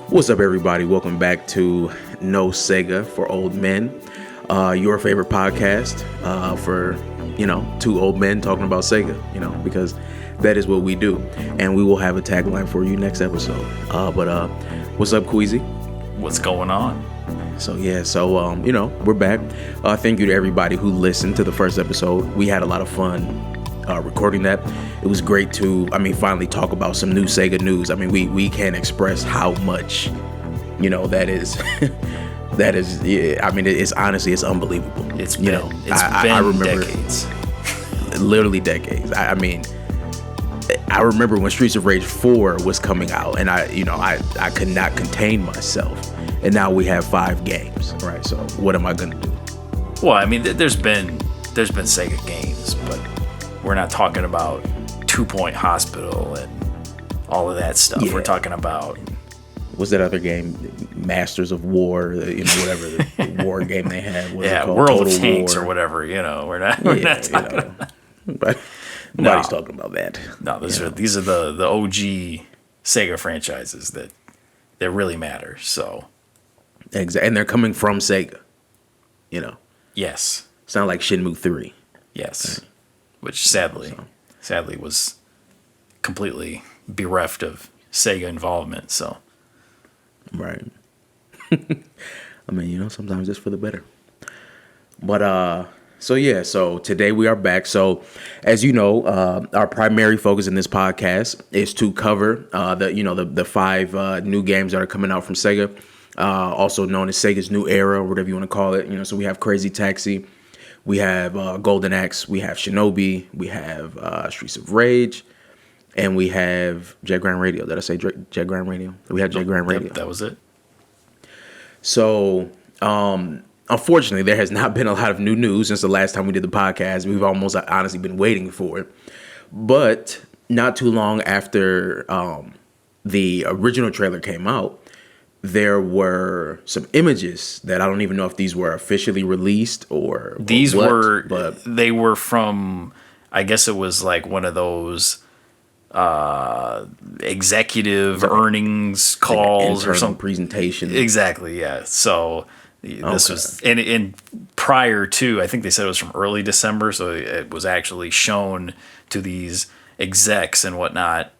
What's up, everybody? Welcome back to No Sega for Old Men, your favorite podcast for, two old men talking about Sega, because that is what we do. And we will have a tagline for you next episode. But what's up, Queasy? What's going on? So we're back. Thank you to everybody who listened to the first episode. We had a lot of fun recording that. It was great to, finally talk about some new Sega news. We can't express how much, that is. That is, yeah, it's honestly, it's unbelievable. It's been I remember decades. Literally decades. I remember when Streets of Rage 4 was coming out, and I could not contain myself. And now we have 5 games, right? So what am I gonna do? Well, there's been Sega games, but we're not talking about 2 Point Hospital and all of that stuff. Yeah. We're talking about, what's that other game? Masters of War, whatever the war game they had. World Total of Tanks War. Or whatever. We're not talking about. But nobody's talking about that. No, these are the OG Sega franchises that really matter. So, exactly, and they're coming from Sega. Yes. Sound like Shenmue 3. Yes. Right. Which sadly was completely bereft of Sega involvement. So, right. Sometimes it's for the better. But so today we are back. So, as you know, our primary focus in this podcast is to cover the 5 new games that are coming out from Sega, also known as Sega's New Era, or whatever you want to call it. So we have Crazy Taxi. We have Golden Axe, we have Shinobi, we have Streets of Rage, and we have Jet Grand Radio. Did I say Jet Grand Radio? We have Jet Grand Radio. That was it. So, unfortunately, there has not been a lot of new news since the last time we did the podcast. We've almost honestly been waiting for it. But not too long after the original trailer came out, there were some images that I don't even know if these were officially released or they were from, I guess it was like one of those executive earnings calls or some presentation. Exactly, yeah. So this was and prior to, I think they said it was from early December, so it was actually shown to these execs and whatnot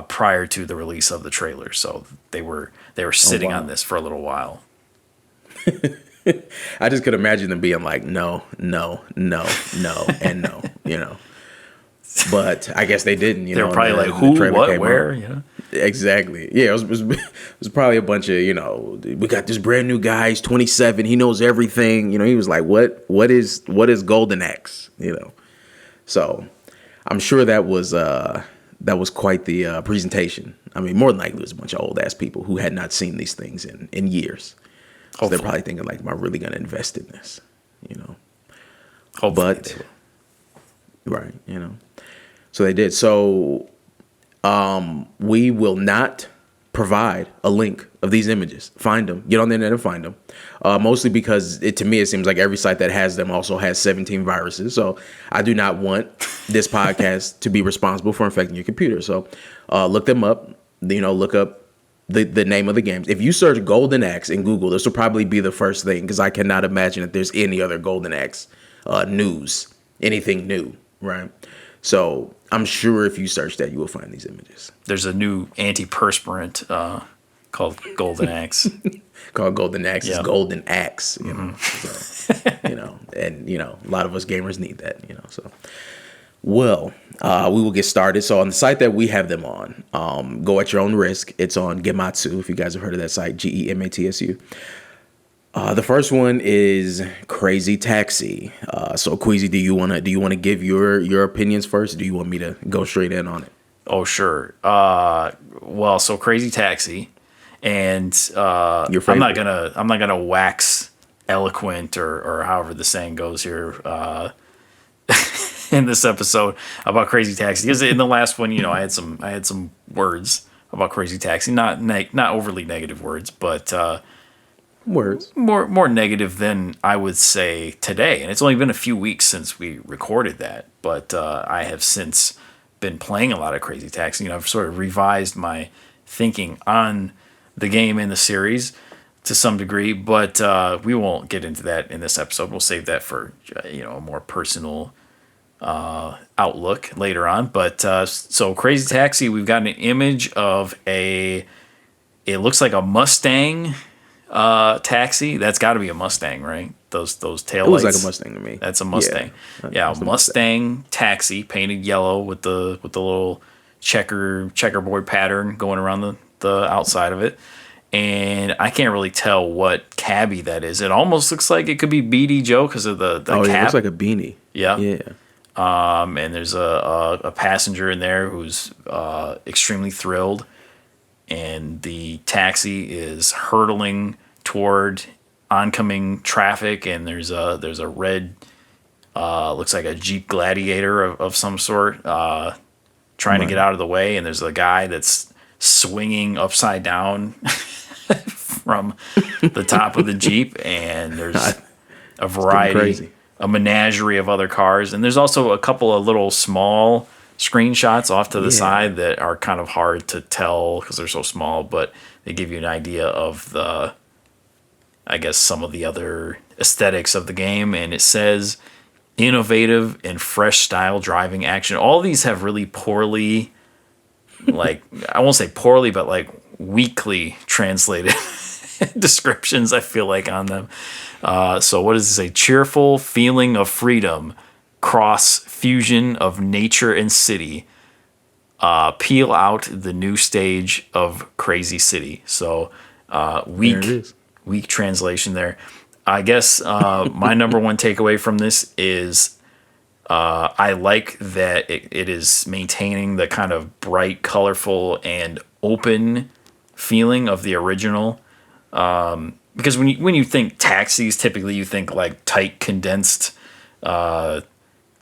prior to the release of the trailer. So they were sitting on this for a little while. I just could imagine them being like, no, and no. But I guess they didn't. They were probably like, who, what, where? Exactly. Yeah, it was probably a bunch of, we got this brand new guy. He's 27. He knows everything. He was like, what is Golden Axe? So I'm sure that was quite the presentation. More than likely it was a bunch of old ass people who had not seen these things in years. So they're probably thinking like, am I really going to invest in this? Hopefully right, So they did. So we will not provide a link of these images. Find them. Get on the internet and find them. Mostly because to me it seems like every site that has them also has 17 viruses. So I do not want this podcast to be responsible for infecting your computer. So look them up. Look up the name of the games. If you search Golden Axe in Google, this will probably be the first thing, because I cannot imagine that there's any other Golden Axe news, anything new, right? So I'm sure if you search that, you will find these images. There's a new antiperspirant called Golden Axe. Called Golden Axe. Yep. It's Golden Axe, Mm-hmm. So, and a lot of us gamers need that, so. Well, we will get started. So on the site that we have them on, go at your own risk. It's on Gematsu, if you guys have heard of that site, Gematsu. The first one is Crazy Taxi. So Queasy, do you want to give your opinions first, or do you want me to go straight in on it? Oh, sure. So Crazy Taxi, and I'm not gonna wax eloquent or however the saying goes here in this episode about Crazy Taxi, because in the last one, I had some words about Crazy Taxi, not overly negative words, but words more negative than I would say today. And it's only been a few weeks since we recorded that, but I have since been playing a lot of Crazy Taxi. I've sort of revised my thinking on the game and the series to some degree, but we won't get into that in this episode. We'll save that for a more personal outlook later on. But so Crazy Taxi, we've got an image of it looks like a Mustang taxi. That's got to be a Mustang, right? Those taillights. It looks like a Mustang to me. That's a Mustang. Yeah, Mustang taxi painted yellow with the little checkerboard pattern going around the outside of it. And I can't really tell what cabbie that is. It almost looks like it could be BD Joe because of the cap. Yeah, it looks like a beanie. Yeah. Yeah. And there's a passenger in there who's extremely thrilled. And the taxi is hurtling toward oncoming traffic, and there's a red, looks like a Jeep Gladiator of some sort, trying to get out of the way, and there's a guy that's swinging upside down from the top of the Jeep, and there's a variety, a menagerie of other cars, and there's also a couple of little small screenshots off to the side that are kind of hard to tell because they're so small, but they give you an idea of some of the other aesthetics of the game. And it says innovative and fresh style driving action. All these have really poorly, I won't say poorly, but weakly translated descriptions, I feel like, on them. So what does it say? Cheerful feeling of freedom, cross fusion of nature and city, peel out the new stage of Crazy City. So weak translation there. I guess my number one takeaway from this is I like that it is maintaining the kind of bright, colorful, and open feeling of the original. Because when you think taxis, typically you think tight, condensed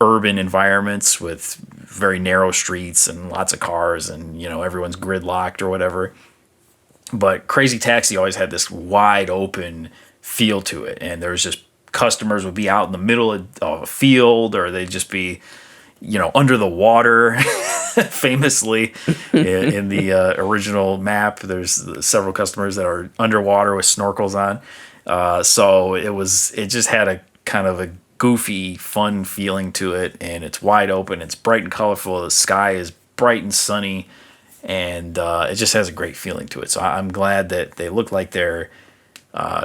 urban environments with very narrow streets and lots of cars and everyone's gridlocked or whatever. But Crazy Taxi always had this wide open feel to it, and there's just customers would be out in the middle of a field, or they'd just be under the water. Famously in the original map, there's several customers that are underwater with snorkels on. So it just had a kind of a goofy, fun feeling to it, and it's wide open, it's bright and colorful, the sky is bright and sunny, and it just has a great feeling to it. So I'm glad that they look like they're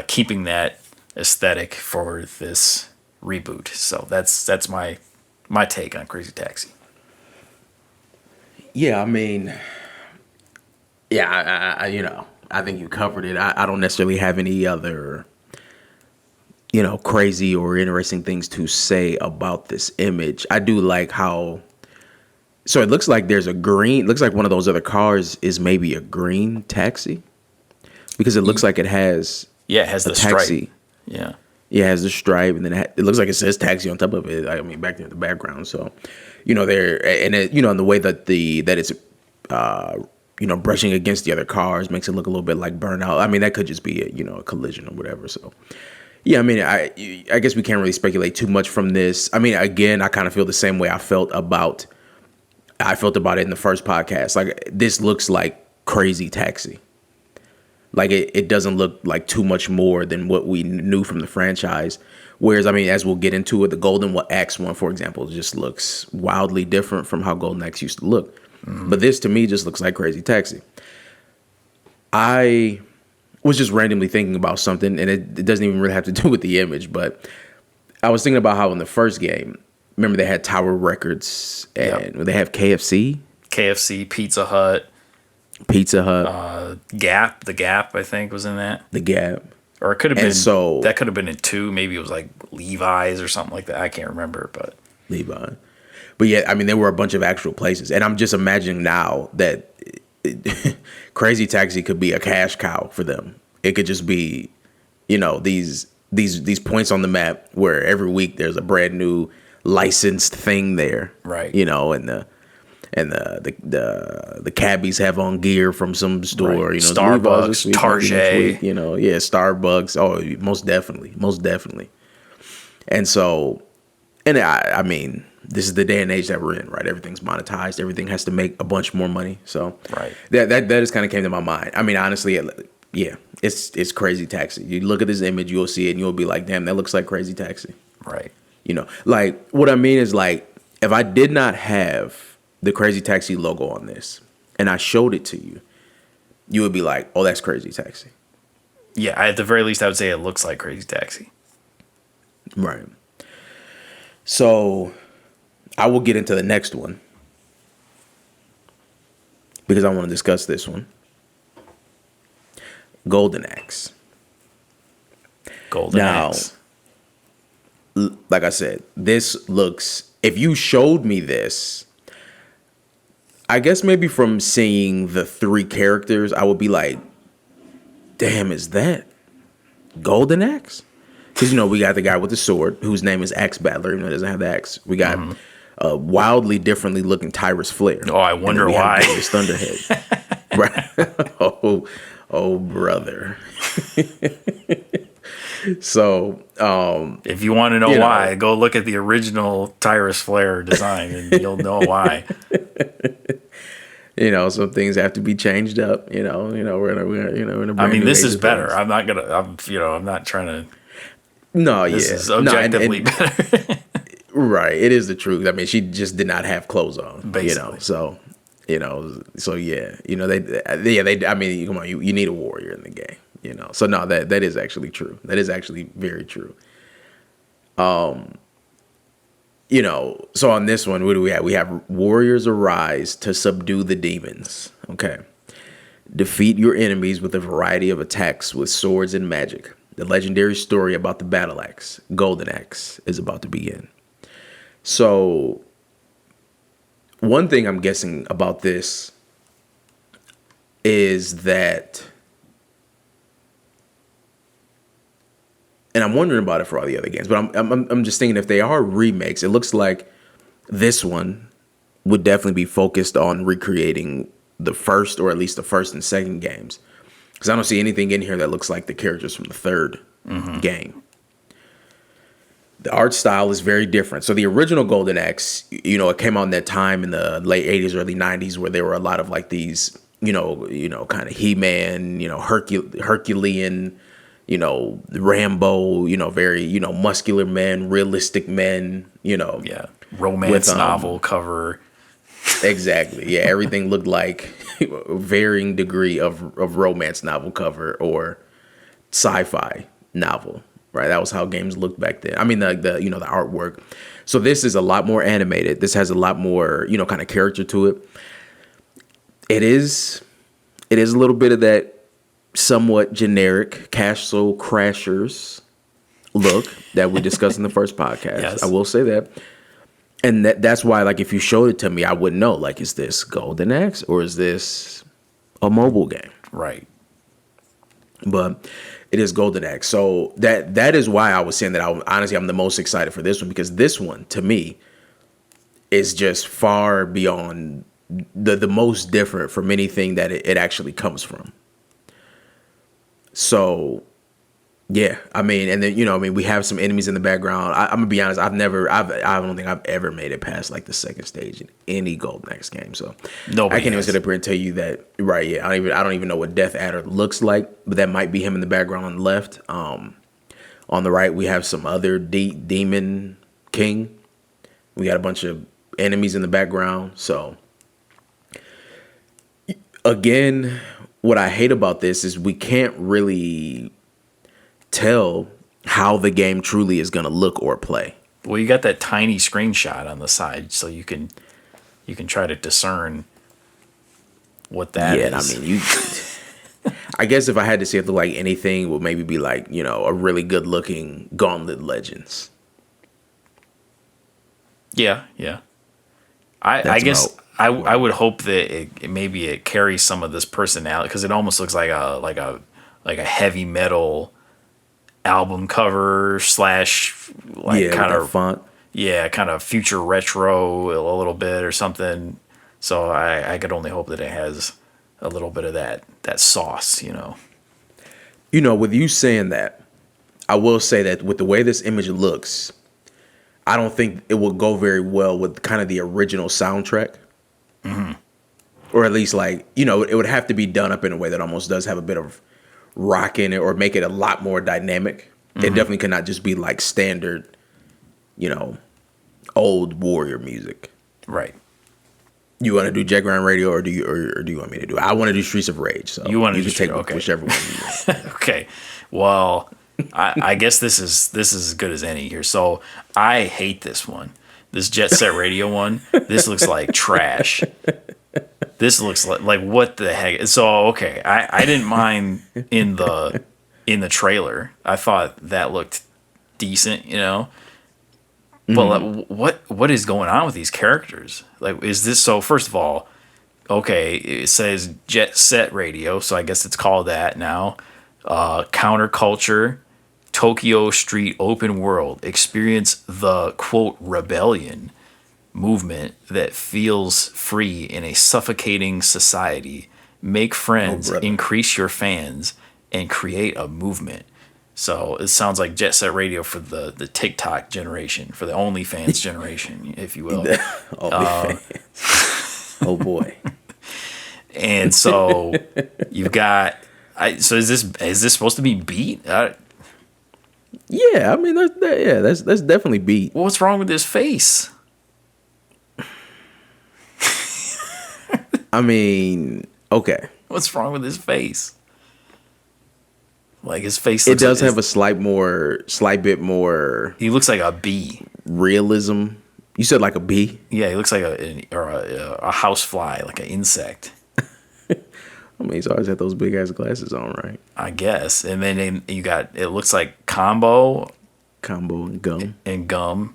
keeping that aesthetic for this reboot. So that's my take on Crazy Taxi. Yeah, I mean, I think you covered it. I don't necessarily have any other crazy or interesting things to say about this image. I do like how, so it looks like looks like one of those other cars is maybe a green taxi, because it looks like it has the taxi. Stripe. Yeah, it has the stripe, and then it looks like it says taxi on top of it. I mean, back there in the background. So, there, and and the way that it's brushing against the other cars makes it look a little bit like Burnout. I mean, that could just be a collision or whatever. So, yeah, I mean, I guess we can't really speculate too much from this. I mean, again, I kind of feel the same way I felt about it in the first podcast. This looks like Crazy Taxi. It doesn't look like too much more than what we knew from the franchise. Whereas, I mean, as we'll get into it, the Golden Axe one, for example, just looks wildly different from how Golden Axe used to look. Mm-hmm. But this, to me, just looks like Crazy Taxi. I was just randomly thinking about something, and it doesn't even really have to do with the image, but I was thinking about how in the first game, remember they had Tower Records, and they have KFC, Pizza Hut. Gap, the Gap, I think, was in that. The Gap. Or it could have been, that could have been in 2. Maybe it was like Levi's or something like that. I can't remember, but. Levi. But yeah, I mean, there were a bunch of actual places. And I'm just imagining now that Crazy Taxi could be a cash cow for them. It could just be, these points on the map where every week there's a brand new licensed thing there. Right. And the cabbies have on gear from some store, right. Starbucks, Target, Starbucks. Oh, most definitely. And so, I mean, this is the day and age that we're in, right? Everything's monetized. Everything has to make a bunch more money. So, right. That just kind of came to my mind. I mean, honestly, Yeah, it's Crazy Taxi. You look at this image, you'll see it, and you'll be like, damn, that looks like Crazy Taxi. Right. Like what I mean is like if I did not have the Crazy Taxi logo on this and I showed it to you, you would be like, oh, that's Crazy Taxi. Yeah, at the very least, I would say it looks like Crazy Taxi. Right. So I will get into the next one because I want to discuss this one. Golden Axe. Golden Axe. Like I said, this looks, if you showed me this, I guess maybe from seeing the 3 characters, I would be like, damn, is that Golden Axe? Because, we got the guy with the sword, whose name is Axe Battler, even though he doesn't have the axe. We got wildly differently looking Tyrus Flare. Oh, I wonder why. His Thunderhead. Right. Oh, brother. So, if you want to know why, go look at the original Tyrus Flare design, and you'll know why. Some things have to be changed up. We're in a. I mean, this is better. I'm not trying to. No, this is objectively better. Right, it is the truth. I mean, she just did not have clothes on. Basically. So yeah. They. I mean, come on, you need a warrior in the game. So no, that is actually true. That is actually very true. So on this one, what do we have? We have warriors arise to subdue the demons. Okay. Defeat your enemies with a variety of attacks with swords and magic. The legendary story about the battle axe, Golden Axe, is about to begin. So one thing I'm guessing about this is that, and I'm wondering about it for all the other games, but I'm just thinking if they are remakes, it looks like this one would definitely be focused on recreating the first, or at least the first and second games, because I don't see anything in here that looks like the characters from the third game. The art style is very different. So the original Golden Axe, it came out in that time in the late 80s, early 90s, where there were a lot of like these, kind of He-Man, Herculean, Rambo, very, muscular men, realistic men, Yeah. Romance novel cover. Exactly. Yeah. Everything looked like a varying degree of romance novel cover or sci-fi novel, right? That was how games looked back then. I mean, the artwork. So this is a lot more animated. This has a lot more, kind of character to it. It is a little bit of that somewhat generic Castle Crashers look that we discussed in the first podcast. Yes. I will say that. And that's why, like, if you showed it to me, I wouldn't know. Like, is this Golden Axe or is this a mobile game? Right. But it is Golden Axe. So that is why I was saying that I'm the most excited for this one, because this one, to me, is just far beyond the most different from anything that it actually comes from. So, yeah, I mean, and then, we have some enemies in the background. I'm gonna be honest, I don't think I've ever made it past like the second stage in any Golden Axe game. So I can't even sit up here and tell you that, right? Yeah, I don't even know what Death Adder looks like, but that might be him in the background on the left. On the right, we have some other Demon King. We got a bunch of enemies in the background. So again, what I hate about this is we can't really tell how the game truly is going to look or play. Well, you got that tiny screenshot on the side, so you can try to discern what that is. I mean, I guess if I had to say it looked like anything, it would maybe be like, a really good looking Gauntlet Legends. Yeah. I guess I would hope that it carries some of this personality, because it almost looks like a heavy metal album cover / kind of font. Yeah, kind of future retro a little bit or something. So I could only hope that it has a little bit of that sauce, With you saying that, I will say that with the way this image looks, I don't think it would go very well with kind of the original soundtrack. Mm-hmm. Or at least it would have to be done up in a way that almost does have a bit of rocking it or make it a lot more dynamic. It definitely cannot just be like standard, old Warrior music. Right. You want to do Jet Grind Radio, or do you want me to do it? I want to do Streets of Rage. So you want to can take okay. whichever one you want. Okay. Well, I guess this is as good as any here. So I hate this one. This Jet Set Radio one. This looks like trash. This looks like what the heck? So okay, I didn't mind in the trailer. I thought that looked decent, But what is going on with these characters? Like, is this so? First of all, okay, it says Jet Set Radio, so I guess it's called that now. Counterculture, Tokyo Street Open World. Experience the quote rebellion movement that feels free in a suffocating society. Make friends, increase your fans, and create a movement. So it sounds like Jet Set Radio for the TikTok generation, for the OnlyFans generation, if you will. OnlyFans. Oh boy. And so you've got. So is this supposed to be beat? Yeah, I mean that's definitely beat. What's wrong with his face? I mean, okay. What's wrong with his face? Like his face. It does have a slight bit more. He looks like a bee. Realism. You said like a bee? Yeah, he looks like a housefly, like an insect. I mean, he's always had those big ass glasses on, right? I guess. And then you got, it looks like Combo and Gum.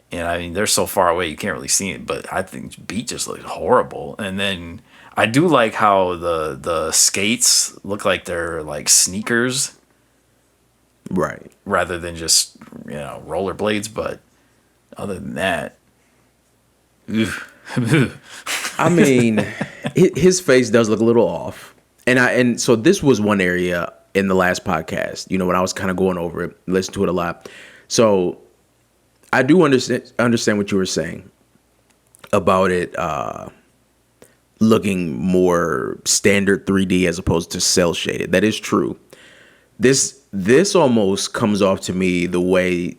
And I mean, they're so far away you can't really see it, but I think Beat just looks horrible. And then I do like how the skates look like they're like sneakers. Right. Rather than just, rollerblades, but other than that, I mean, his face does look a little off. And so this was one area in the last podcast, when I was kind of going over it, listened to it a lot. So I do understand what you were saying about it looking more standard 3D as opposed to cel shaded. That is true. This almost comes off to me the way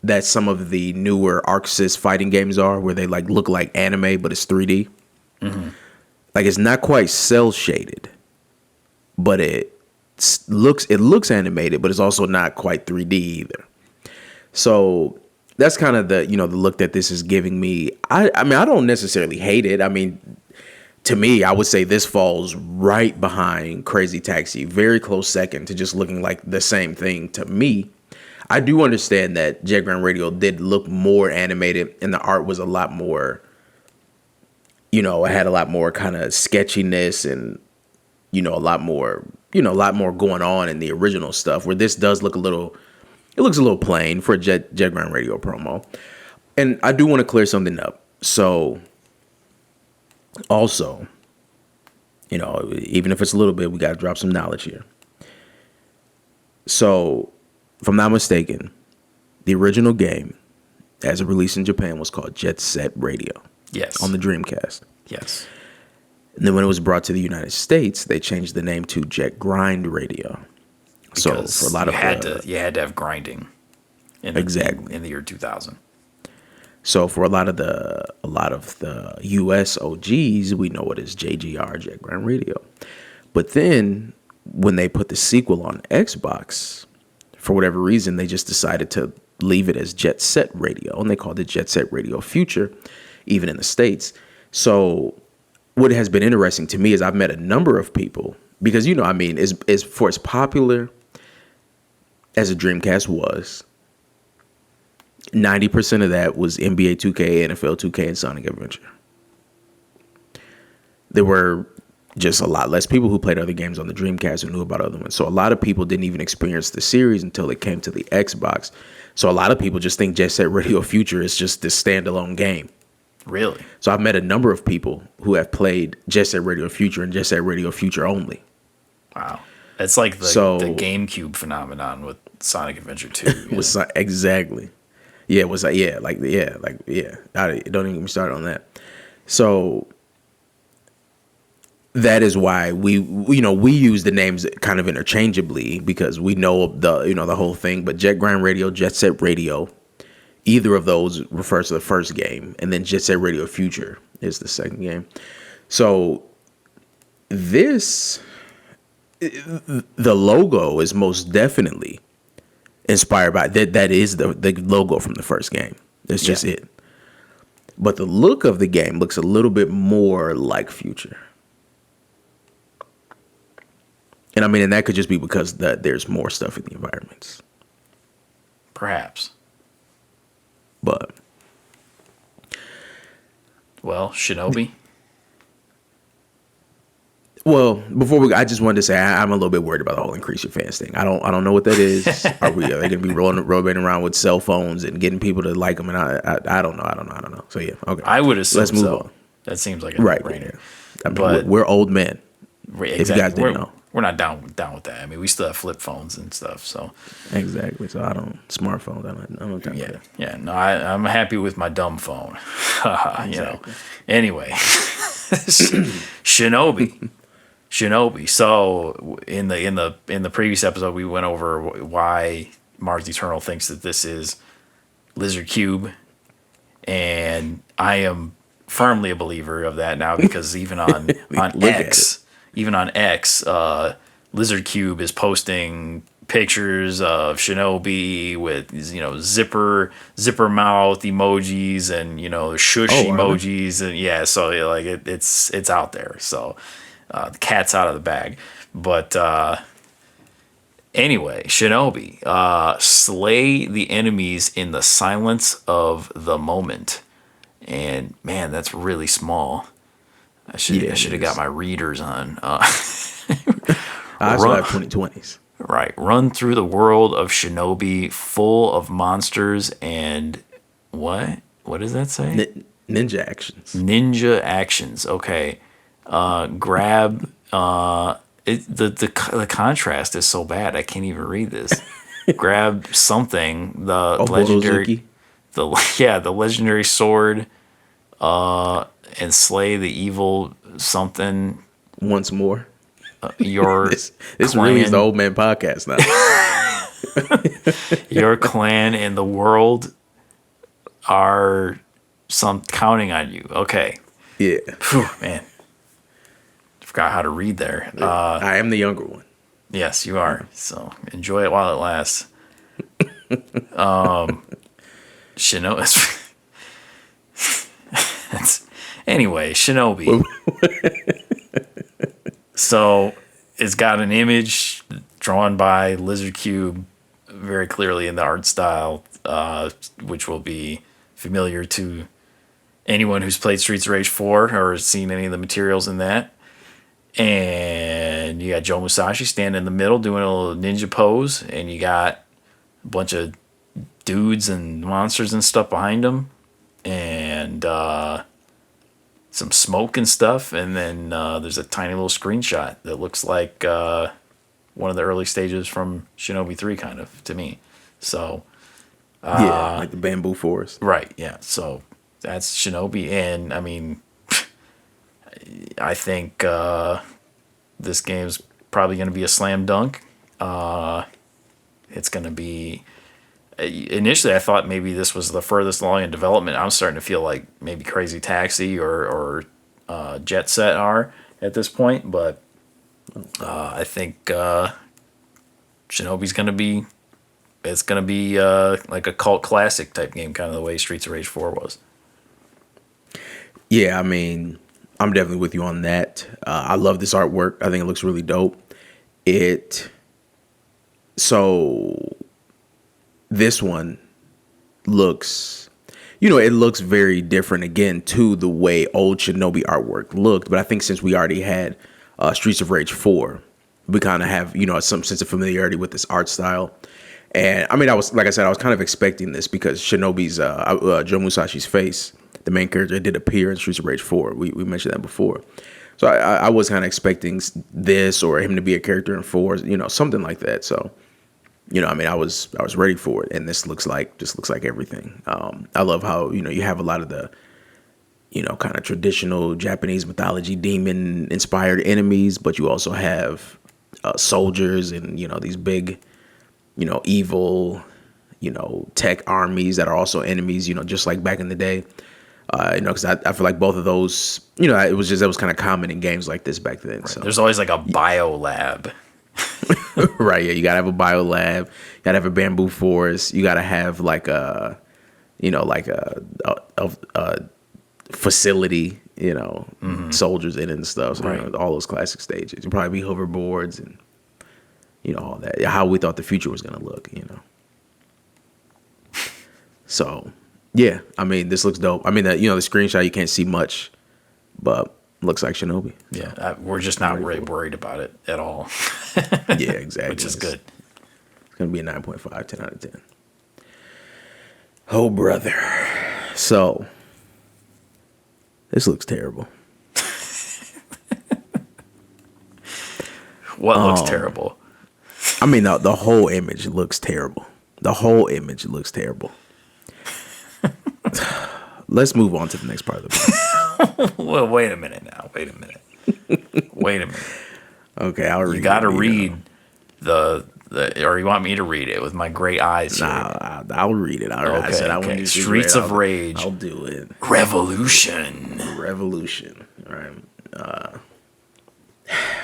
that some of the newer ArcSys fighting games are, where they like look like anime, but it's 3D. Mm-hmm. Like it's not quite cel shaded, but it looks animated, but it's also not quite 3D either. So that's kind of the look that this is giving me. I mean, I don't necessarily hate it. I mean, to me, I would say this falls right behind Crazy Taxi, very close second to just looking like the same thing to me. I do understand that Jet Grind Radio did look more animated and the art was a lot more, it had a lot more kind of sketchiness and, a lot more going on in the original stuff, where this does look it looks a little plain for a Jet Grind Radio promo. And I do want to clear something up. So also, even if it's a little bit, we got to drop some knowledge here. So, if I'm not mistaken, the original game, as it released in Japan, was called Jet Set Radio. Yes. On the Dreamcast. Yes. And then when it was brought to the United States, they changed the name to Jet Grind Radio. Because so for a lot you had to have grinding. In the year 2000. So for a lot of the US OGs, we know it as JGR, Jet Grind Radio. But then when they put the sequel on Xbox, for whatever reason, they just decided to leave it as Jet Set Radio, and they called it Jet Set Radio Future, even in the States. So what has been interesting to me is I've met a number of people, because, is for as popular as a Dreamcast was, 90% of that was NBA 2K, NFL 2K, and Sonic Adventure. There were just a lot less people who played other games on the Dreamcast who knew about other ones. So a lot of people didn't even experience the series until it came to the Xbox. So a lot of people just think Jet Set Radio Future is just this standalone game. Really? So I've met a number of people who have played Jet Set Radio Future and Jet Set Radio Future only. Wow. It's like the GameCube phenomenon with Sonic Adventure 2. Exactly. Yeah, it was don't even start on that. So that is why we use the names kind of interchangeably because we know the whole thing. But Jet Grind Radio, Jet Set Radio, either of those refers to the first game, and then Jet Set Radio Future is the second game. So the logo is most definitely inspired by that. That is the logo from the first game. That's just it. But the look of the game looks a little bit more like Future. And I mean, and that could just be because there's more stuff in the environments. Perhaps. But. Well, Shinobi. Well, I just wanted to say I'm a little bit worried about the whole increase your fans thing. I don't know what that is. Are they going to be rolling around with cell phones and getting people to like them? And I don't know. So yeah, okay. I would assume let's move on. That seems like a no-brainer. Yeah. I mean, but we're old men. Exactly. If you guys didn't know. We're not down with that. I mean, we still have flip phones and stuff. So exactly. So smartphones. I don't think. Yeah. Yeah. No, I'm happy with my dumb phone. Exactly. Anyway, Shinobi. So in the previous episode, we went over why Mars Eternal thinks that this is Lizard Cube, and I am firmly a believer of that now because even on X, Lizard Cube is posting pictures of Shinobi with zipper mouth emojis and shush emojis and so like it's out there. So the cat's out of the bag. But anyway, Shinobi, slay the enemies in the silence of the moment. And man, that's really small. I should have got my readers on. I still have 2020s. Right. Run through the world of Shinobi full of monsters and what? What does that say? Ninja actions. Ninja actions. Okay. Grab the contrast is so bad I can't even read this. Grab something. The legendary the legendary sword and slay the evil something once more. Your this really is the old man podcast now. Your clan and the world are counting on you. Okay. Yeah. Whew, man. Forgot how to read there. I am the younger one. Yes, you are. So enjoy it while it lasts. Shinobi. Anyway, Shinobi. So it's got an image drawn by Lizard Cube very clearly in the art style, which will be familiar to anyone who's played Streets of Rage 4 or seen any of the materials in that. And you got Joe Musashi standing in the middle doing a little ninja pose, and you got a bunch of dudes and monsters and stuff behind him, and some smoke and stuff, and then there's a tiny little screenshot that looks like one of the early stages from Shinobi 3 kind of to me. So like the bamboo forest. Right, yeah. So that's Shinobi, and I mean I think this game's probably going to be a slam dunk. It's going to be... Initially, I thought maybe this was the furthest along in development. I'm starting to feel like maybe Crazy Taxi or Jet Set are at this point, but I think Shinobi's going to be... It's going to be like a cult classic type game, kind of the way Streets of Rage 4 was. Yeah, I mean, I'm definitely with you on that. I love this artwork. I think it looks really dope. This one looks, it looks very different again to the way old Shinobi artwork looked. But I think since we already had Streets of Rage 4, we kind of have, some sense of familiarity with this art style. And I mean, I was kind of expecting this because Shinobi's, Joe Musashi's face, the main character, did appear in Streets of Rage 4. We mentioned that before. So I was kind of expecting this or him to be a character in 4, something like that. So, I mean, I was ready for it. And this looks like everything. I love how, you have a lot of kind of traditional Japanese mythology demon inspired enemies, but you also have soldiers and, these big, evil, tech armies that are also enemies, just like back in the day. Because I feel like both of those, it was kind of common in games like this back then. Right. So there's always like a bio lab. Right. Yeah. You got to have a bio lab. You got to have a bamboo forest. You got to have like a facility, soldiers in it and stuff. So, right. All those classic stages. You'll probably be hoverboards and, all that. How we thought the future was going to look, So, yeah, I mean, this looks dope. I mean, the screenshot, you can't see much, but looks like Shinobi. Yeah, we're just not really worried about it at all. Yeah, exactly. Which is good. It's going to be a 9.5, 10 out of 10. Oh, brother. So, this looks terrible. What looks terrible? I mean, the whole image looks terrible. The whole image looks terrible. Let's move on to the next part of the podcast. Well, wait a minute now. Wait a minute. Okay, I'll read. You got to read the, or you want me to read it with my great eyes? Nah, I'll read it. Okay, I said I want you to Streets of Rage. I'll do it. Revolution. All right.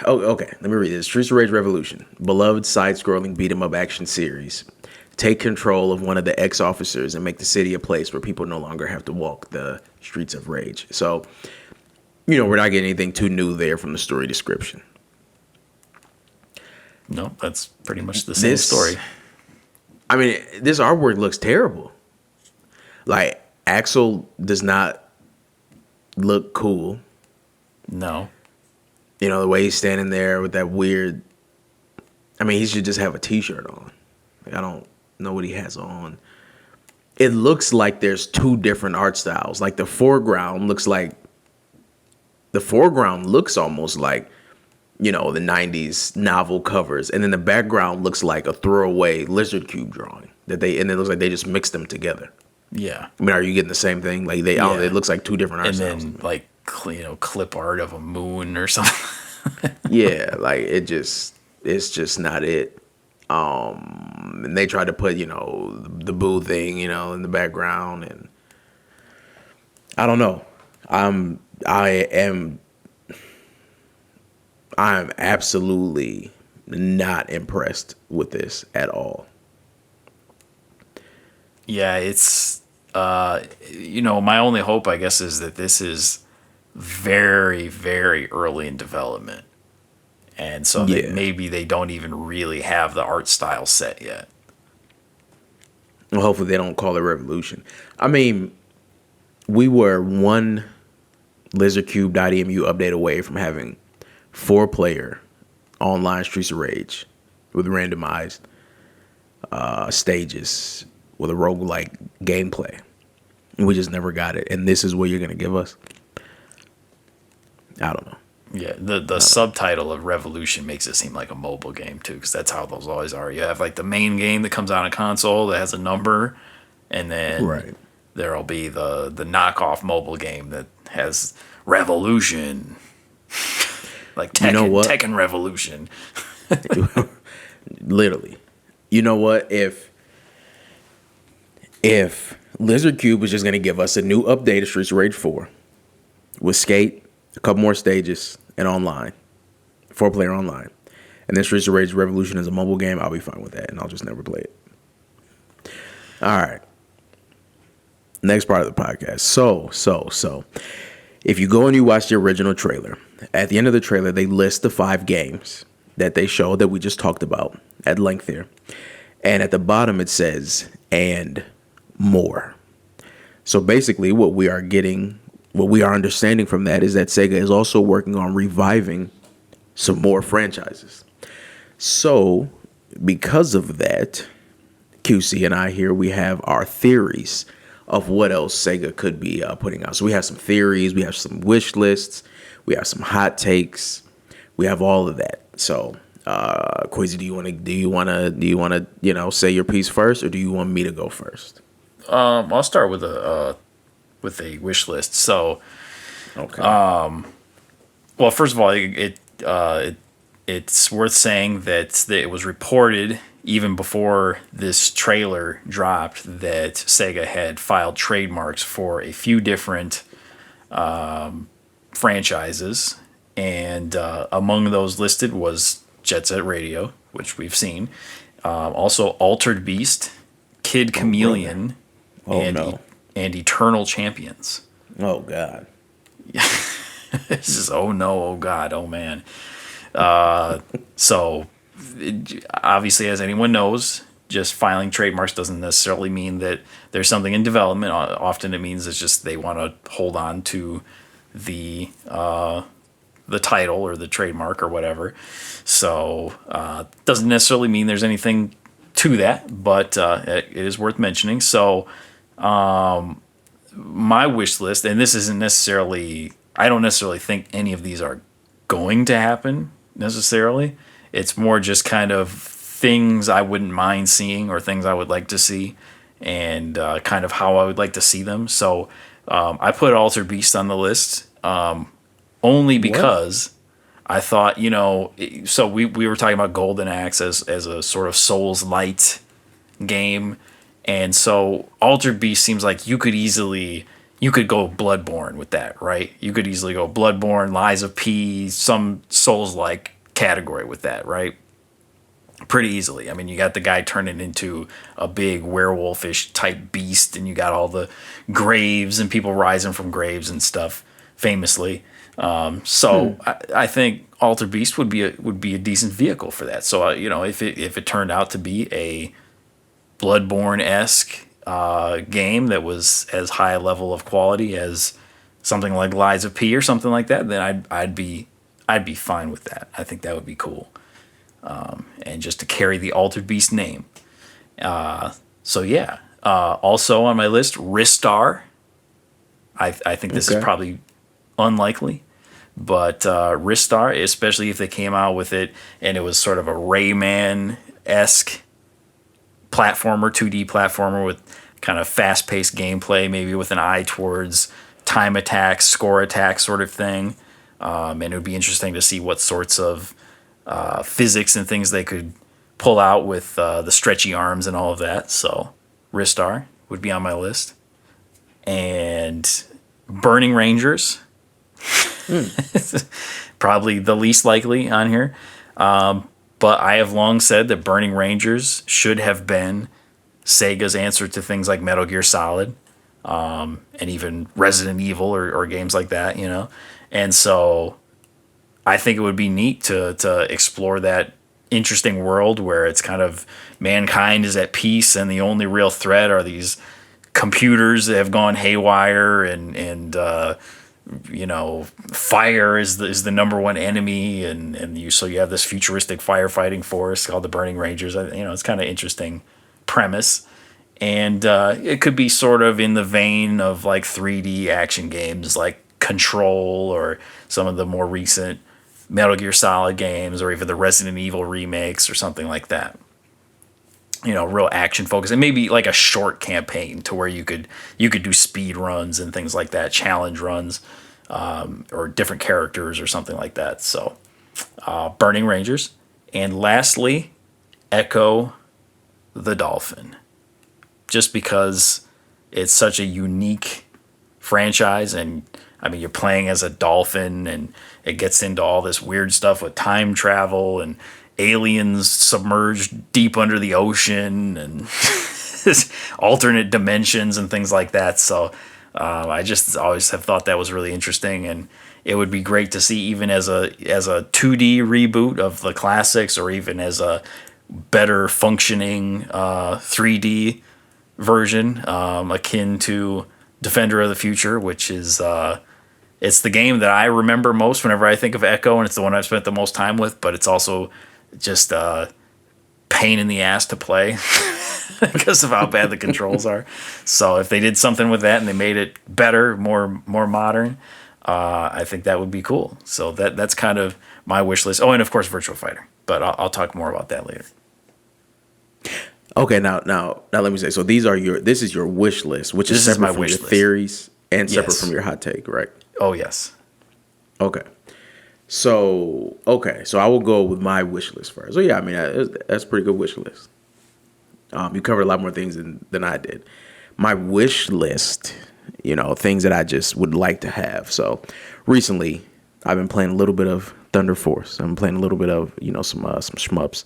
Okay. Let me read this. Streets of Rage Revolution, beloved side-scrolling beat-em-up action series. Take control of one of the ex-officers and make the city a place where people no longer have to walk the streets of rage. So, we're not getting anything too new there from the story description. No, that's pretty much the same story. I mean, this artwork looks terrible. Like, Axel does not look cool. No. The way he's standing there with that weird... I mean, he should just have a t-shirt on. Like, I don't know what he has on. It looks like there's two different art styles. Like, the foreground looks almost like, the 90s novel covers. And then the background looks like a throwaway lizard cube drawing. And it looks like they just mixed them together. Yeah. I mean, are you getting the same thing? Like, it looks like two different art styles. And then, like, clip art of a moon or something. Yeah, like, it's just not it. And they tried to put, the boo thing, in the background, and I don't know. I am absolutely not impressed with this at all. Yeah, it's my only hope, I guess, is that this is very, very early in development. And so maybe they don't even really have the art style set yet. Well, hopefully they don't call it Revolution. I mean, we were one lizardcube.emu update away from having 4-player online Streets of Rage with randomized stages with a roguelike gameplay. And we just never got it. And this is what you're going to give us? I don't know. Yeah, the subtitle of Revolution makes it seem like a mobile game, too, because that's how those always are. You have, like, the main game that comes out on console that has a number, and then there'll be the knockoff mobile game that has Revolution. Like Tekken Revolution. Literally. You know what? If Lizard Cube was just going to give us a new update of Streets of Rage 4 with Skate, a couple more stages, and online, 4-player online, and then Streets of Rage Revolution is a mobile game, I'll be fine with that, and I'll just never play it. All right. Next part of the podcast. So, if you go and you watch the original trailer, at the end of the trailer, they list the 5 games that they showed that we just talked about at length here. And at the bottom, it says, and more. So basically what we are understanding from that is that Sega is also working on reviving some more franchises. So because of that, QC and I here, we have our theories of what else Sega could be putting out. So we have some theories, we have some wish lists, we have some hot takes, we have all of that. So, Quizzy, do you want to say your piece first, or do you want me to go first? I'll start with a with a wish list. So, Okay. well, first of all, it's worth saying that it was reported even before this trailer dropped that Sega had filed trademarks for a few different franchises, and among those listed was Jet Set Radio, which we've seen. Also, Altered Beast, Kid Chameleon, and Eternal Champions. Oh God. This is oh no, oh God, oh man. So, obviously, as anyone knows, just filing trademarks doesn't necessarily mean that there's something in development. Often it means it's just they want to hold on to the title or the trademark or whatever. So, doesn't necessarily mean there's anything to that, but it is worth mentioning. So, my wish list, and this isn't necessarily, I don't necessarily think any of these are going to happen necessarily. It's more just kind of things I wouldn't mind seeing or things I would like to see, and kind of how I would like to see them. So I put Altered Beast on the list only because I thought, so we were talking about Golden Axe as a sort of Souls-light game. And so Altered Beast seems like you could go Bloodborne with that, right? You could easily go Bloodborne, Lies of P, some Souls-like category with that, right? Pretty easily. I mean, you got the guy turning into a big werewolfish type beast, and you got all the graves and people rising from graves and stuff, famously. I think Altered Beast would be a decent vehicle for that. So if it turned out to be a Bloodborne-esque game that was as high a level of quality as something like Lies of P or something like that, then I'd be fine with that. I think that would be cool. And just to carry the Altered Beast name. Also on my list, Ristar. I think this is probably unlikely, but Ristar, especially if they came out with it and it was sort of a Rayman-esque platformer, 2D platformer with kind of fast-paced gameplay, maybe with an eye towards time attacks, score attacks sort of thing. And it would be interesting to see what sorts of physics and things they could pull out with the stretchy arms and all of that. So Ristar would be on my list. And Burning Rangers. Probably the least likely on here. But I have long said that Burning Rangers should have been Sega's answer to things like Metal Gear Solid, and even Resident Evil or games like that, And so I think it would be neat to explore that interesting world where it's kind of mankind is at peace and the only real threat are these computers that have gone haywire and fire is the number one enemy, and you have this futuristic firefighting force called the Burning Rangers. It's kind of interesting premise, and it could be sort of in the vein of like 3D action games like Control or some of the more recent Metal Gear Solid games, or even the Resident Evil remakes or something like that. Real action focus, and maybe like a short campaign to where you could do speed runs and things like that, challenge runs, or different characters or something like that. So, Burning Rangers, and lastly, Echo the Dolphin, just because it's such a unique franchise, and I mean you're playing as a dolphin, and it gets into all this weird stuff with time travel and aliens submerged deep under the ocean and alternate dimensions and things like that. So I just always have thought that was really interesting, and it would be great to see even as a 2D reboot of the classics, or even as a better functioning 3D version, akin to Defender of the Future, which is it's the game that I remember most whenever I think of Echo, and it's the one I've spent the most time with, but it's also just a pain in the ass to play because of how bad the controls are. So if they did something with that and they made it better, more modern, I think that would be cool. So that's kind of my wish list. Oh, and of course Virtua Fighter, but I'll talk more about that later. Okay, now let me say. So this is your wish list, which is separate from your theories And separate Yes. from your hot take, right? Oh, yes. Okay. So I will go with my wish list first. So yeah, I mean that's a pretty good wish list. You covered a lot more things than I did. My wish list, things that I just would like to have. So recently, I've been playing a little bit of Thunder Force. I'm playing a little bit of some shmups,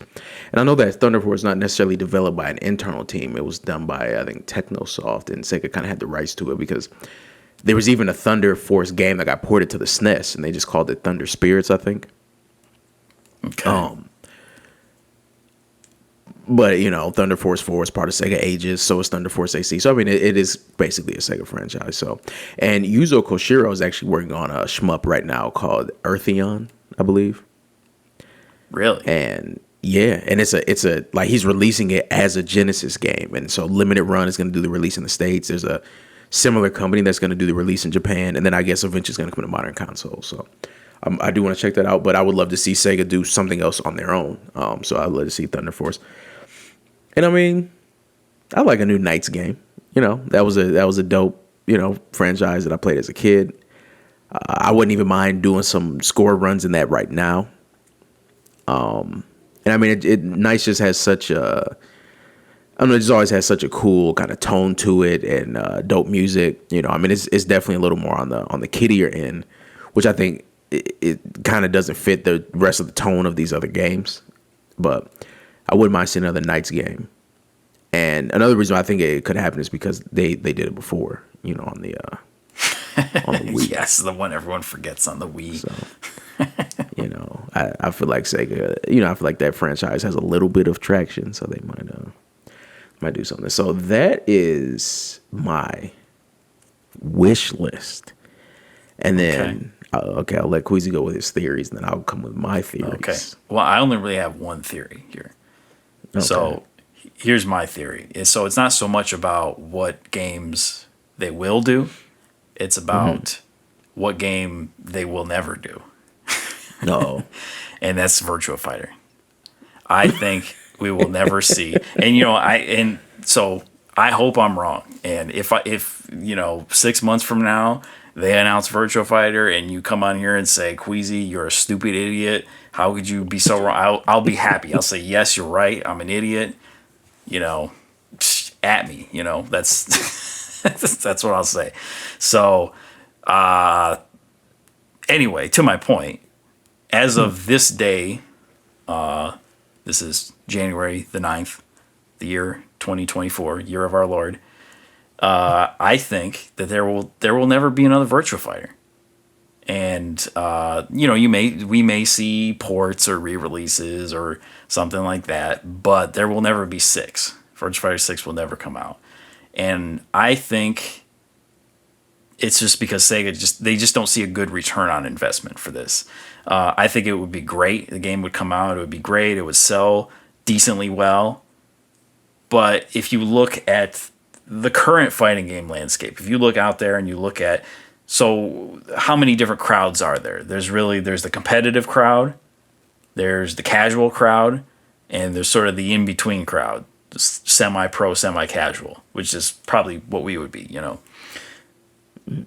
and I know that Thunder Force is not necessarily developed by an internal team. It was done by I think Technosoft, and Sega kind of had the rights to it because there was even a Thunder Force game that got ported to the SNES, and they just called it Thunder Spirits, I think. Okay. But, Thunder Force 4 is part of Sega Ages, so is Thunder Force AC. So, I mean, it is basically a Sega franchise. So, and Yuzo Koshiro is actually working on a shmup right now called Eartheon, I believe. Really? And yeah, and it's a like he's releasing it as a Genesis game. And so Limited Run is going to do the release in the States. There's a similar company that's going to do the release in Japan. And then I guess eventually it's going to come to modern consoles. So I do want to check that out, but I would love to see Sega do something else on their own. So I'd love to see Thunder Force. And I mean, I like a new Knights game. That was a dope, franchise that I played as a kid. I wouldn't even mind doing some score runs in that right now. And I mean, Knights just has such a, I don't know, it just always has such a cool kind of tone to it and dope music. I mean, it's definitely a little more on the kiddier end, which I think it kind of doesn't fit the rest of the tone of these other games. But I wouldn't mind seeing another Knights game. And another reason I think it could happen is because they did it before, on the Wii. Yes, the one everyone forgets on the Wii. So, I feel like Sega, I feel like that franchise has a little bit of traction, so they might do something. So that is my wish list. And then, okay, I'll let Queasy go with his theories, and then I'll come with my theories. Okay. Well, I only really have one theory here. Okay. So here's my theory. So it's not so much about what games they will do. It's about what game they will never do. No. And that's Virtua Fighter. I think we will never see. And so I hope I'm wrong. And if 6 months from now they announce Virtua Fighter and you come on here and say, Queasy, you're a stupid idiot. How could you be so wrong? I'll be happy. I'll say, yes, you're right. I'm an idiot. At me. That's that's what I'll say. So anyway, to my point, as of this day, this is January the 9th, the year 2024, year of our Lord. I think that there will never be another Virtua Fighter. And we may see ports or re-releases or something like that, but there will never be 6. Virtua Fighter 6 will never come out. And I think it's just because Sega they just don't see a good return on investment for this. I think it would be great. The game would come out, it would be great, it would sell decently well. But if you look at the current fighting game landscape, if you look out there and you look at, so how many different crowds are there? There's the competitive crowd, there's the casual crowd, and there's sort of the in-between crowd, semi-pro, semi-casual, which is probably what we would be,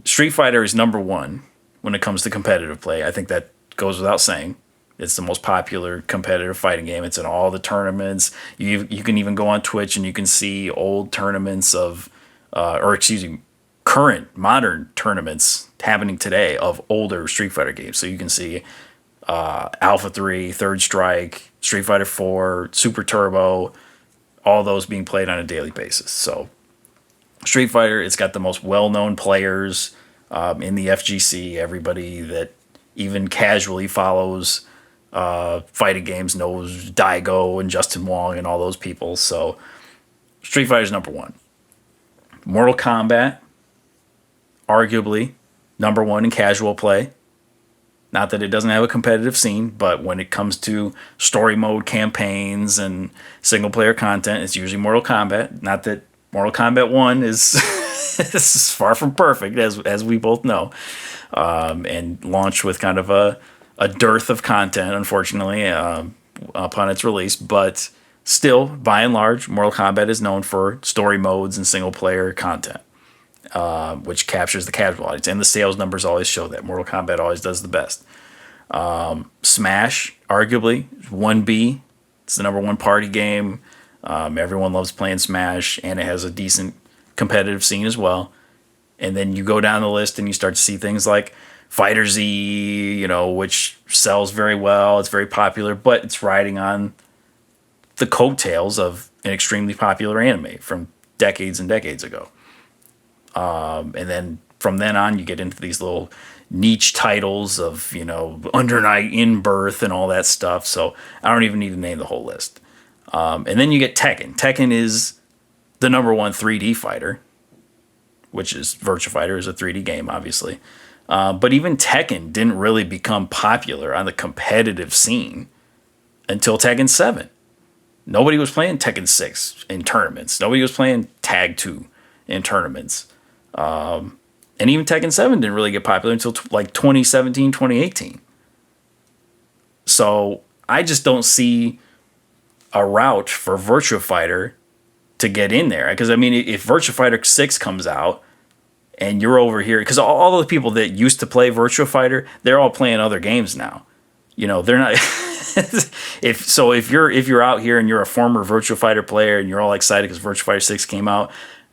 Street Fighter is number one when it comes to competitive play. I think that goes without saying. It's the most popular competitive fighting game. It's in all the tournaments. You can even go on Twitch and you can see old tournaments current modern tournaments happening today of older Street Fighter games. So you can see Alpha 3, Third Strike, Street Fighter 4, Super Turbo, all those being played on a daily basis. So Street Fighter, it's got the most well-known players in the FGC. Everybody that even casually follows fighting games knows Daigo and Justin Wong and all those people. So Street Fighter's number one. Mortal Kombat, arguably number one in casual play. Not that it doesn't have a competitive scene, but when it comes to story mode campaigns and single player content, it's usually Mortal Kombat. Not that Mortal Kombat 1 is is far from perfect, as we both know, and launched with kind of a dearth of content, unfortunately, upon its release. But still, by and large, Mortal Kombat is known for story modes and single player content. which captures the casual audience, and the sales numbers always show that. Mortal Kombat always does the best. Smash, arguably, 1B. It's the number one party game. Everyone loves playing Smash, and it has a decent competitive scene as well. And then you go down the list and you start to see things like Fighter Z, which sells very well. It's very popular, but it's riding on the coattails of an extremely popular anime from decades and decades ago. And then from then on, you get into these little niche titles of, Under Night, In Birth, and all that stuff. So I don't even need to name the whole list. And then you get Tekken. Tekken is the number one 3D fighter, which is Virtua Fighter is a 3D game, obviously. But even Tekken didn't really become popular on the competitive scene until Tekken 7. Nobody was playing Tekken 6 in tournaments. Nobody was playing Tag 2 in tournaments. And even Tekken 7 didn't really get popular until 2017, 2018. So I just don't see a route for Virtua Fighter to get in there. Because, if Virtua Fighter 6 comes out and you're over here, because all the people that used to play Virtua Fighter, they're all playing other games now. They're not... if you're out here and you're a former Virtua Fighter player and you're all excited because Virtua Fighter 6 came out,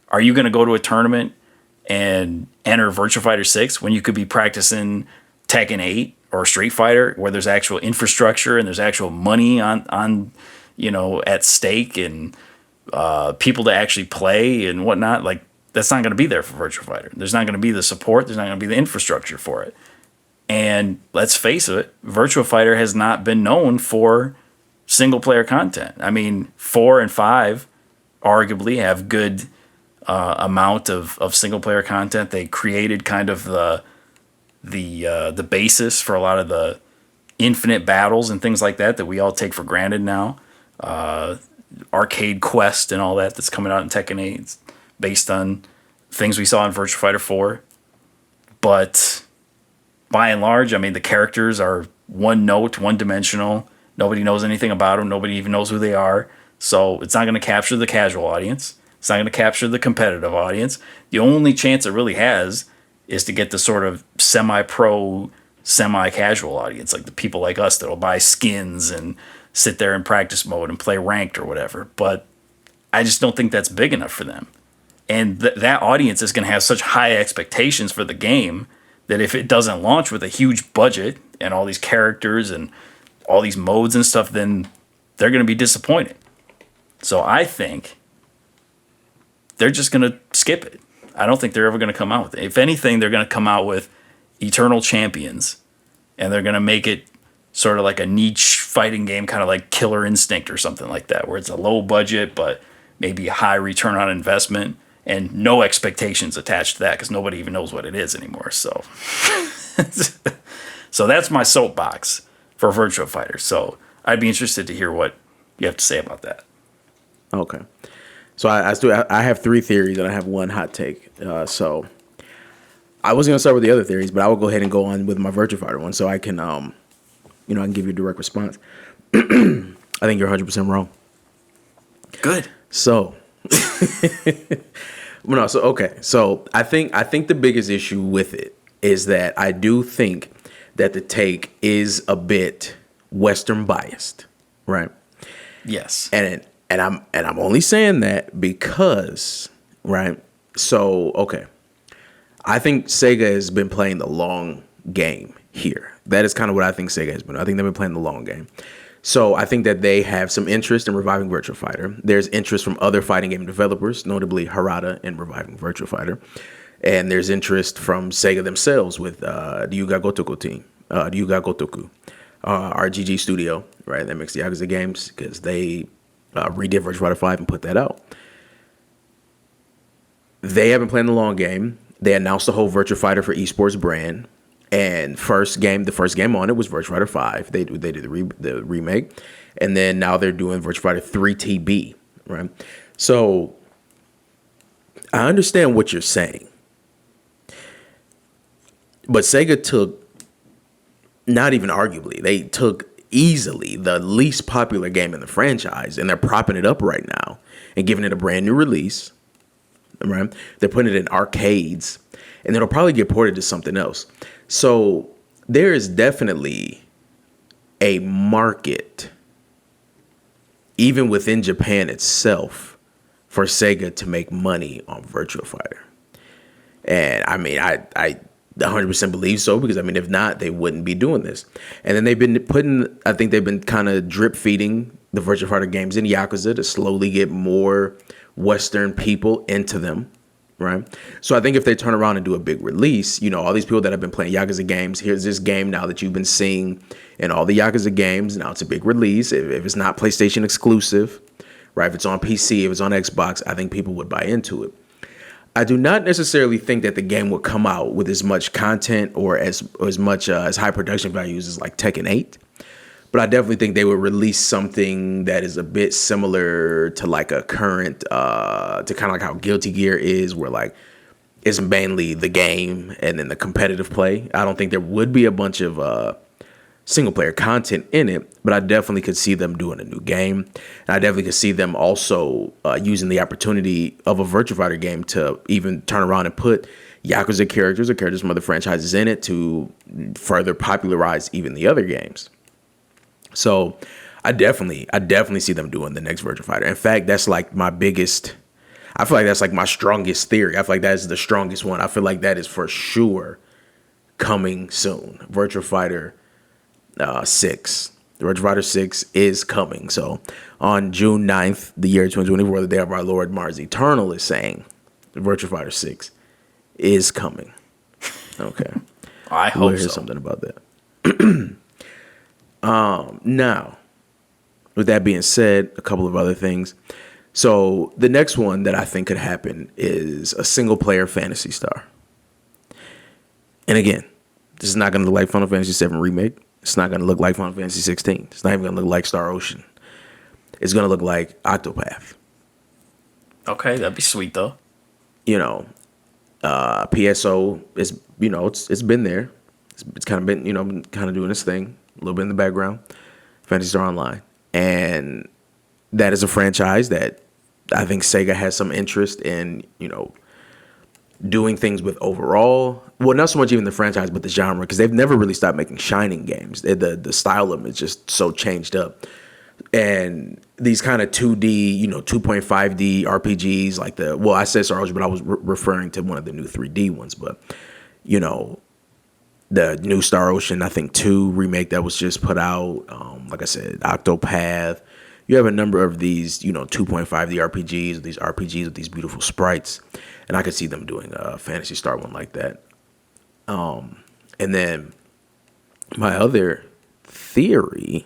are you going to go to a tournament and enter Virtua Fighter 6 when you could be practicing Tekken 8 or Street Fighter, where there's actual infrastructure and there's actual money on at stake and people to actually play and whatnot? Like, that's not going to be there for Virtua Fighter. There's not going to be the support. There's not going to be the infrastructure for it. And let's face it, Virtua Fighter has not been known for single player content. 4 and 5 arguably have good amount of single player content. They created kind of the basis for a lot of the infinite battles and things like that we all take for granted now. Arcade Quest and all that's coming out in Tekken 8. It's based on things we saw in Virtua Fighter 4. But by and large, the characters are one note, one dimensional. Nobody knows anything about them. Nobody even knows who they are. So it's not going to capture the casual audience. It's not going to capture the competitive audience. The only chance it really has is to get the sort of semi-pro, semi-casual audience, like the people like us that will buy skins and sit there in practice mode and play ranked or whatever. But I just don't think that's big enough for them. And that audience is going to have such high expectations for the game that if it doesn't launch with a huge budget and all these characters and all these modes and stuff, then they're going to be disappointed. So I think they're just going to skip it. I don't think they're ever going to come out with it. If anything, they're going to come out with Eternal Champions, and they're going to make it sort of like a niche fighting game, kind of like Killer Instinct or something like that, where it's a low budget but maybe a high return on investment and no expectations attached to that because nobody even knows what it is anymore. So, so that's my soapbox for Virtua Fighter. So I'd be interested to hear what you have to say about that. Okay. So I have 3 theories and I have 1 hot take. So I was going to start with the other theories, but I will go ahead and go on with my Virtua Fighter one so I can, I can give you a direct response. I think you're 100% wrong. Good. So, So I think the biggest issue with it is that I do think that the take is a bit Western biased, right? Yes. And I'm only saying that because, right? So, okay. I think Sega has been playing the long game here. That is kind of what I think Sega has been. I think they've been playing the long game. So I think that they have some interest in reviving Virtua Fighter. There's interest from other fighting game developers, notably Harada, in reviving Virtua Fighter. And there's interest from Sega themselves with the Yuga Gotoku team, RGG Studio, right? That makes the Yakuza games because they redid Virtua Fighter 5 and put that out. They have been playing the long game. They announced the whole Virtua Fighter for esports brand. And the first game on it was Virtua Fighter 5. They did the remake. And then now they're doing Virtua Fighter 3 TB, right? So I understand what you're saying. But Sega took, not even arguably, they took easily the least popular game in the franchise, and they're propping it up right now and giving it a brand new release. right? They're putting it in arcades, and it'll probably get ported to something else. So there is definitely a market, even within Japan itself, for Sega to make money on Virtua Fighter. And I mean, I 100% believe so, because I mean, if not, they wouldn't be doing this. And then I think they've been kind of drip feeding the Virtua Fighter games in Yakuza to slowly get more Western people into them, right? So I think if they turn around and do a big release, all these people that have been playing Yakuza games, here's this game now that you've been seeing in all the Yakuza games. Now it's a big release. If it's not PlayStation exclusive, right? If it's on PC, if it's on Xbox, I think people would buy into it. I do not necessarily think that the game would come out with as much content or as much as high production values as like Tekken 8. But I definitely think they would release something that is a bit similar to like a current, to kind of like how Guilty Gear is, where like it's mainly the game and then the competitive play. I don't think there would be a bunch of single player content in it, but I definitely could see them doing a new game. And I definitely could see them also using the opportunity of a Virtua Fighter game to even turn around and put Yakuza characters or characters from other franchises in it to further popularize even the other games. So I definitely see them doing the next Virtua Fighter. In fact, that's like I feel like that's like my strongest theory. I feel like that is the strongest one. I feel like that is for sure coming soon. Virtua Fighter 6. The Virtua Fighter 6 is coming. So on June 9th, the year 2024, the day of our Lord, Marz Eternal is saying the Virtua Fighter 6 is coming. Okay. I hope we'll hear so. something about that. Now, with that being said, a couple of other things. So the next one that I think could happen is a single player Phantasy Star. And again, this is not going to look like Final Fantasy VII Remake. It's not going to look like Final Fantasy 16. It's not even going to look like Star Ocean. It's going to look like Octopath. Okay, that'd be sweet though. PSO is, it's been there. It's kind of been, kind of doing its thing a little bit in the background. Phantasy Star Online. And that is a franchise that I think Sega has some interest in, doing things with overall. Well, not so much even the franchise, but the genre, because they've never really stopped making Shining games. The style of them is just so changed up. And these kind of 2D, 2.5D RPGs, like I said Star Ocean, but I was referring to one of the new 3D ones. But, the new Star Ocean, I think 2 remake that was just put out. Like I said, Octopath. You have a number of these, 2.5D RPGs, these RPGs with these beautiful sprites. And I could see them doing a Phantasy Star one like that. And then my other theory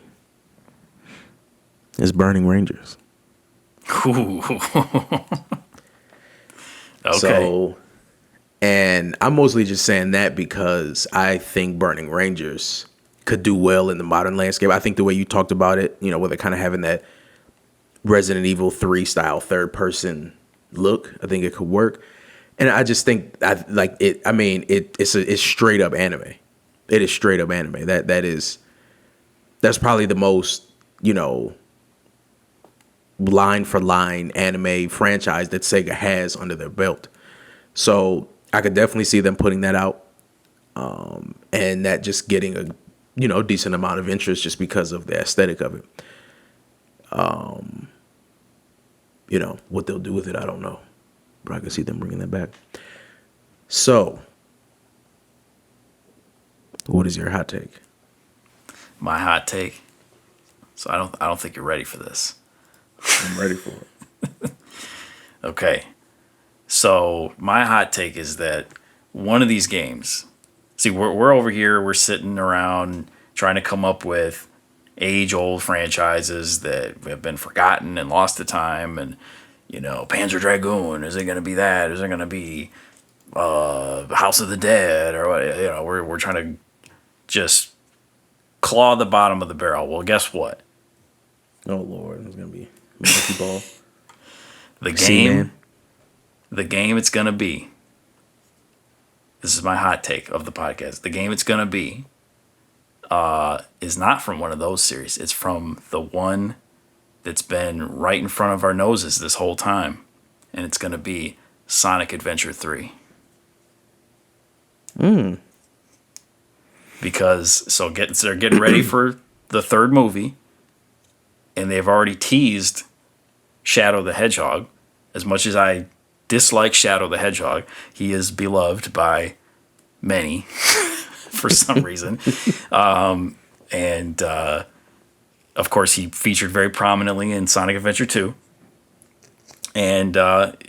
is Burning Rangers. Ooh. Okay. So, and I'm mostly just saying that because I think Burning Rangers could do well in the modern landscape. I think the way you talked about it, where they're kind of having that Resident Evil 3 style third person look, I think it could work. And I just think it's straight up anime. It is straight up anime. That's probably the most, line for line anime franchise that Sega has under their belt. So I could definitely see them putting that out. And that just getting a, decent amount of interest just because of the aesthetic of it. What they'll do with it, I don't know. But I can see them bringing that back. So, what is your hot take? My hot take. So I don't think you're ready for this. I'm ready for it. Okay. So my hot take is that one of these games. See, we're over here. We're sitting around trying to come up with age-old franchises that have been forgotten and lost to time, and Panzer Dragoon. Is it going to be that? Is it going to be House of the Dead? Or what? We're trying to just claw the bottom of the barrel. Well, guess what? Oh Lord, it's going to be Monkey Ball. The game it's going to be. This is my hot take of the podcast. The game it's going to be is not from one of those series. It's from the one that's been right in front of our noses this whole time. And it's going to be Sonic Adventure 3. Because they're getting ready for the third movie, and they've already teased Shadow the Hedgehog. As much as I dislike Shadow the Hedgehog, he is beloved by many for some reason. And of course, he featured very prominently in Sonic Adventure 2. And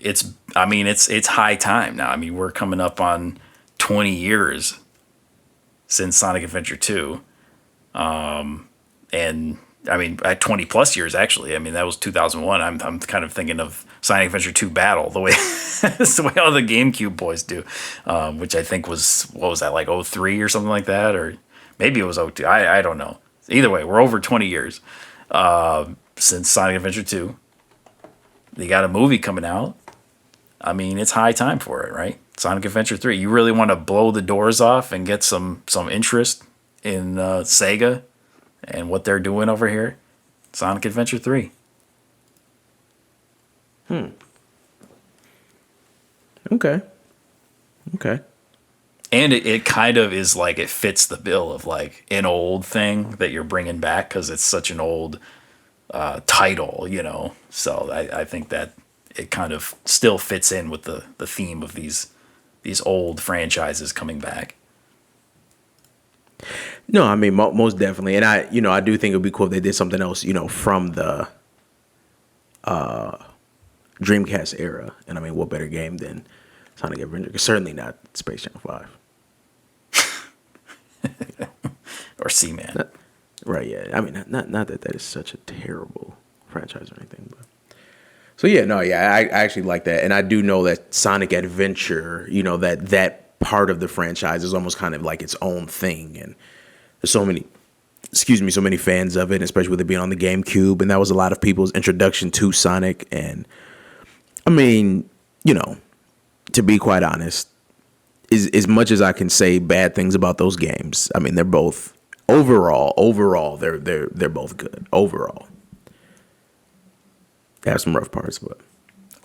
it's high time now. I mean, we're coming up on 20 years since Sonic Adventure 2. And I mean, at 20 plus years, actually. I mean, that was 2001. I'm kind of thinking of Sonic Adventure 2 Battle, the way that's the way all the GameCube boys do, which I think was, what was that, like 03 or something like that? Or maybe it was 02. I don't know. Either way, we're over 20 years since Sonic Adventure 2. They got a movie coming out. I mean, it's high time for it, right? Sonic Adventure 3. You really want to blow the doors off and get some interest in Sega and what they're doing over here? Sonic Adventure 3. Okay. And it kind of is like, it fits the bill of like an old thing that you're bringing back because it's such an old title, you know. So I think that it kind of still fits in with the theme of these old franchises coming back. No, I mean, most definitely. And I do think it would be cool if they did something else, you know, from the Dreamcast era. And I mean, what better game than Sonic Adventure? Certainly not Space Channel 5. Or Seaman. Right, yeah. I mean, not that is such a terrible franchise or anything. But so, yeah, no, yeah, I actually like that. And I do know that Sonic Adventure, you know, that part of the franchise is almost kind of like its own thing. And there's so many fans of it, especially with it being on the GameCube. And that was a lot of people's introduction to Sonic. And I mean, you know, to be quite honest, as much as I can say bad things about those games, I mean, they're both overall, they're both good. Overall. They have some rough parts, but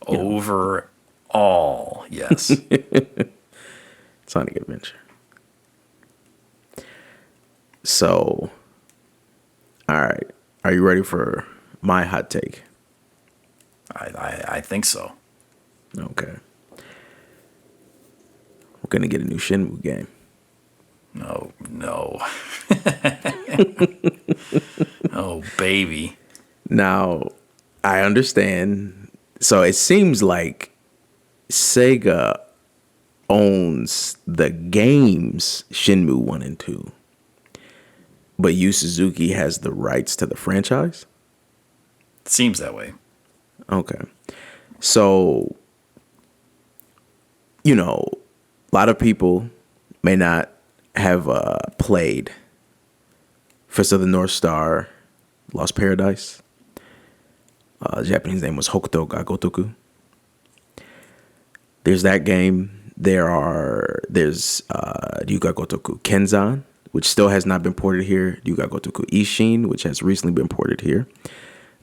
overall, yes. Sonic Adventure. So, all right. Are you ready for my hot take? I think so. Okay. We're going to get a new Shenmue game. No. Oh, baby. Now, I understand. So it seems like Sega owns the games Shenmue 1 and 2. But Yu Suzuki has the rights to the franchise? It seems that way. Okay. So, you know, a lot of people may not have played Fist of the North Star, Lost Paradise. The Japanese name was Hokuto ga Gotoku. There's that game. There's Ryuga Gotoku Kenzan, which still has not been ported here. Ryuga Gotoku Ishin, which has recently been ported here.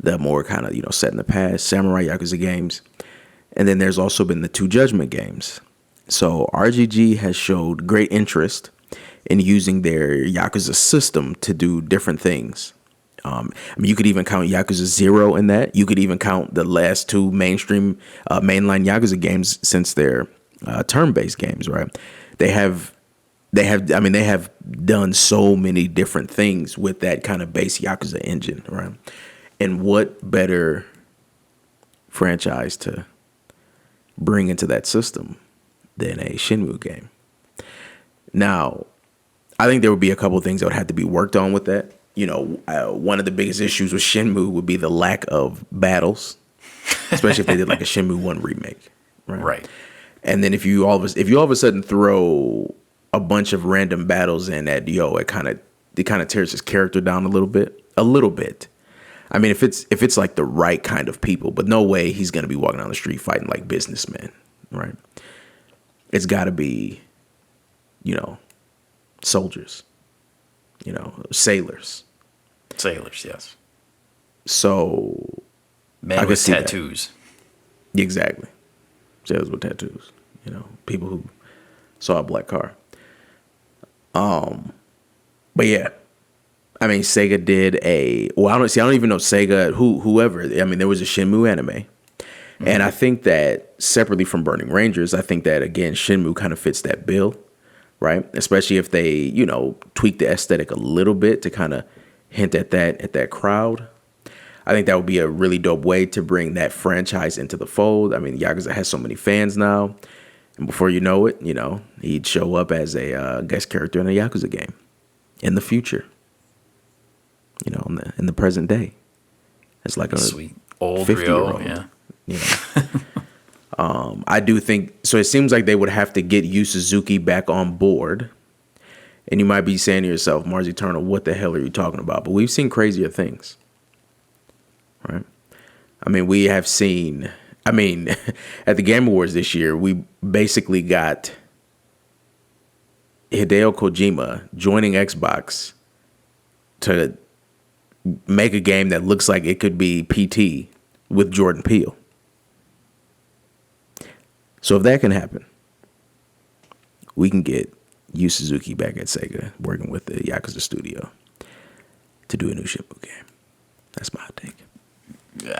The more kind of, you know, set in the past, Samurai Yakuza games. And then there's also been the two Judgment games. So RGG has showed great interest in using their Yakuza system to do different things. I mean, you could even count Yakuza 0 in that. You could even count the last two mainline Yakuza games since they're turn-based games, right? They have done so many different things with that kind of base Yakuza engine, right? And what better franchise to bring into that system than a Shenmue game? Now, I think there would be a couple of things that would have to be worked on with that. You know, one of the biggest issues with Shenmue would be the lack of battles, especially if they did like a Shenmue 1 remake, right? Right. And then if you all of a sudden throw a bunch of random battles in at it kind of tears his character down a little bit. I mean, if it's like the right kind of people, but no way he's gonna be walking down the street fighting like businessmen, right? It's got to be, you know, soldiers, you know, sailors. Sailors, yes. So men with tattoos. Exactly. Sailors with tattoos. You know, people who saw a black car. But yeah, I mean, Sega did I don't even know Sega, whoever. I mean, there was a Shenmue anime. And I think that separately from Burning Rangers, I think that, again, Shenmue kind of fits that bill, right? Especially if they, you know, tweak the aesthetic a little bit to kind of hint at that crowd. I think that would be a really dope way to bring that franchise into the fold. I mean, Yakuza has so many fans now. And before you know it, you know, he'd show up as a guest character in a Yakuza game in the future. You know, in the present day. It's like a sweet old 50-year-old. Yeah. You know. I do think so. It seems like they would have to get Yu Suzuki back on board. And you might be saying to yourself, Mars Eternal, what the hell are you talking about? But we've seen crazier things. Right? I mean, we have seen, at the Game Awards this year, we basically got Hideo Kojima joining Xbox to make a game that looks like it could be PT with Jordan Peele. So if that can happen, we can get Yu Suzuki back at Sega working with the Yakuza studio to do a new Shenmue game. That's my take.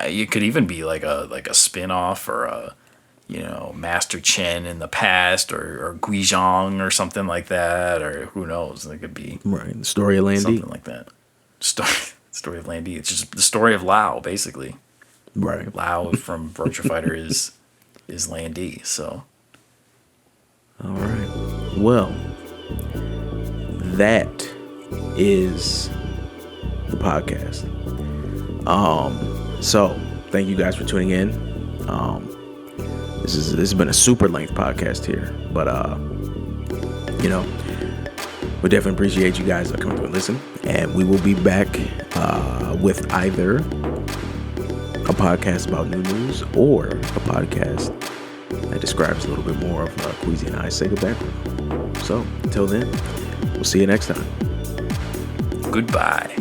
It could even be like a spin-off or a, you know, Master Chen in the past or Guizhong or something like that, or who knows? It could be right. The story of Landy. Something like that. Story of Landy. It's just the story of Lao, basically. Right. Lao from Virtua Fighter is Landy. So. All right. Well, that is the podcast. So thank you guys for tuning in. This has been a super length podcast here, but you know, we definitely appreciate you guys coming through and listen. And we will be back with either a podcast about new news or a podcast that describes a little bit more of Queasy and I's Sega background. So until then, we'll see you next time. Goodbye.